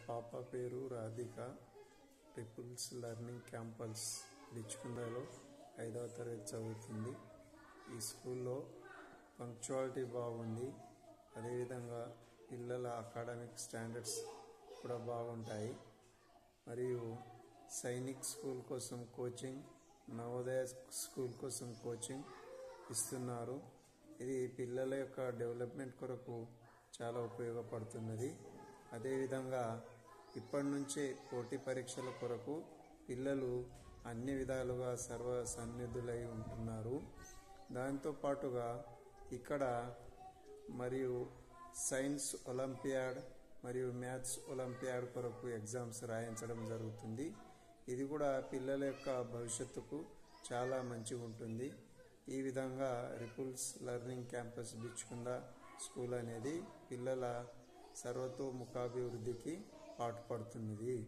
పాప పేరు Radhika. Ripples learning campus బిచ్కుందలో 5వ తరగతి చదువుతుంది. ఈ స్కూల్లో పంక్చువాలిటీ బాగుంది. అదేవిధంగా పిల్లల అకాడమిక్ స్టాండర్డ్స్ కూడా బాగుంటాయి. మరియు సైనిక్ స్కూల్ కోసం కోచింగ్, నవోదయ స్కూల్ కోసం కోచింగ్ ఇస్తున్నారు. ఇది పిల్లల యొక్క డెవలప్మెంట్ కొరకు చాలా ఉపయోగపడుతున్నది. అదేవిధంగా ఇప్పటి నుంచే పోటీ పరీక్షల కొరకు పిల్లలు అన్ని విధాలుగా సర్వసన్నిధులై ఉంటున్నారు. దాంతో పాటుగా ఇక్కడ మరియు సైన్స్ ఒలింపియాడ్ మరియు మ్యాథ్స్ ఒలింపియాడ్ కొరకు ఎగ్జామ్స్ రాయించడం జరుగుతుంది. ఇది కూడా పిల్లల యొక్క భవిష్యత్తుకు చాలా మంచిగా ఉంటుంది. ఈ విధంగా ripples learning campus Bichkunda school అనేది పిల్లల సర్వతోముఖాభివృద్ధికి పాటుపడుతున్నది.